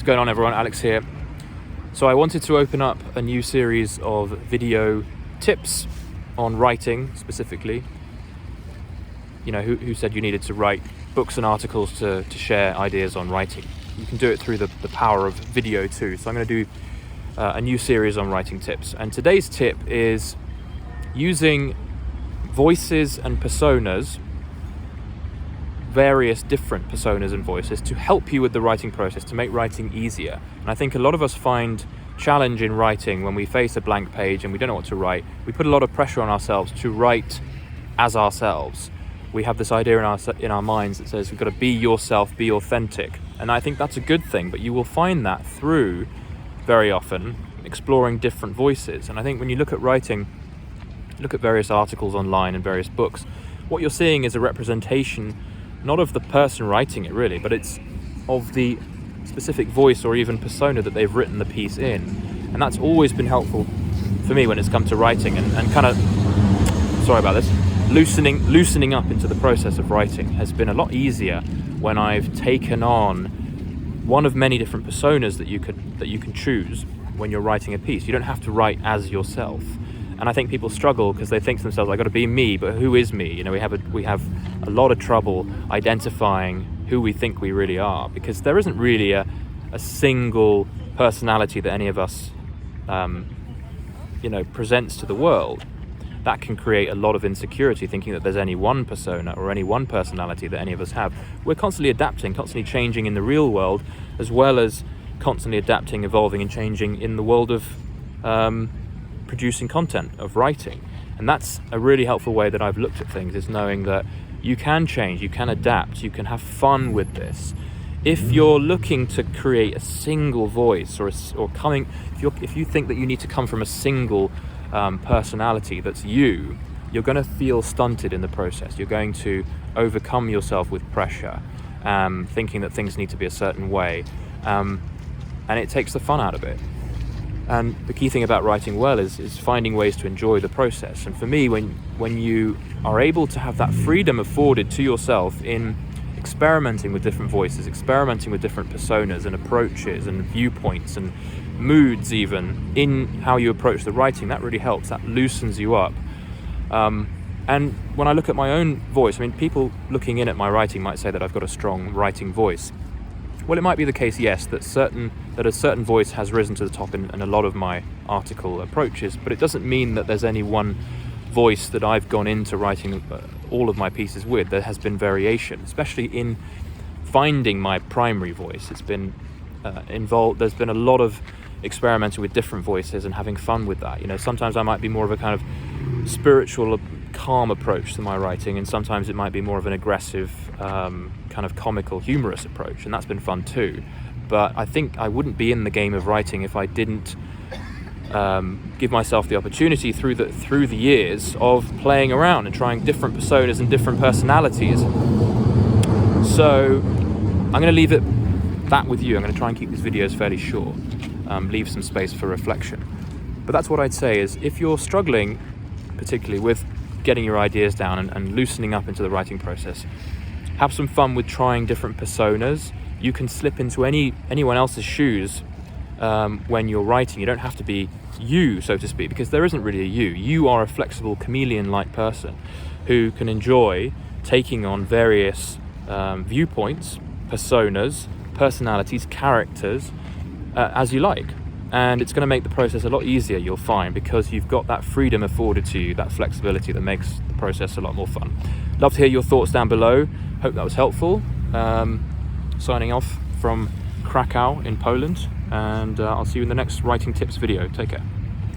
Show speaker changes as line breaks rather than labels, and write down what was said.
What's going on, everyone? Alex here. So I wanted to open up a new series of video tips on writing specifically. You know, who said you needed to write books and articles to share ideas on writing? You can do it through the power of video too. So I'm going to do a new series on writing tips. And today's tip is using voices and personas, various different personas and voices, to help you with the writing process, to make writing easier. And I think a lot of us find challenge in writing when we face a blank page and we don't know what to write. We put a lot of pressure on ourselves to write as ourselves. We have this idea in our minds that says we've got to be yourself, be authentic. And I think that's a good thing, but you will find that through, very often, exploring different voices. And I think when you look at writing, look at various articles online and various books, what you're seeing is a representation not of the person writing it really, but it's of the specific voice or even persona that they've written the piece in. And that's always been helpful for me when it's come to writing and kind of, sorry about this, loosening up into the process of writing has been a lot easier when I've taken on one of many different personas that you can choose when you're writing a piece. You don't have to write as yourself. And I think people struggle because they think to themselves, I've got to be me, but who is me? You know, we have a lot of trouble identifying who we think we really are, because there isn't really a single personality that any of us, presents to the world. That can create a lot of insecurity, thinking that there's any one persona or any one personality that any of us have. We're constantly adapting, constantly changing in the real world, as well as constantly adapting, evolving and changing in the world of producing content, of writing. And that's a really helpful way that I've looked at things, is knowing that you can change, you can adapt, you can have fun with this. If you're looking to create a single voice if you think that you need to come from a single personality that's you're going to feel stunted in the process. You're going to overcome yourself with pressure, thinking that things need to be a certain way, and it takes the fun out of it. And the key thing about writing well is finding ways to enjoy the process. And for me, when you are able to have that freedom afforded to yourself in experimenting with different voices, experimenting with different personas and approaches and viewpoints and moods even in how you approach the writing, that really helps. That loosens you up. And when I look at my own voice, I mean, people looking in at my writing might say that I've got a strong writing voice. Well, it might be the case, yes, that a certain voice has risen to the top in a lot of my article approaches, but it doesn't mean that there's any one voice that I've gone into writing all of my pieces with. There has been variation, especially in finding my primary voice. It's been involved. There's been a lot of experimenting with different voices and having fun with that. You know, sometimes I might be more of a kind of spiritual, calm approach to my writing, and sometimes it might be more of an aggressive, kind of comical, humorous approach, and that's been fun too. But I think I wouldn't be in the game of writing if I didn't give myself the opportunity through the years of playing around and trying different personas and different personalities. So I'm going to leave that with you. I'm going to try and keep these videos fairly short, leave some space for reflection. But that's what I'd say is, if you're struggling particularly with getting your ideas down and loosening up into the writing process, have some fun with trying different personas. You can slip into anyone else's shoes when you're writing. You don't have to be you, so to speak, because there isn't really a you. You are a flexible, chameleon-like person who can enjoy taking on various viewpoints, personas, personalities, characters, as you like. And it's going to make the process a lot easier, you'll find, because you've got that freedom afforded to you, that flexibility that makes the process a lot more fun. Love to hear your thoughts down below. Hope that was helpful. Signing off from Krakow in Poland, and I'll see you in the next writing tips video. Take care.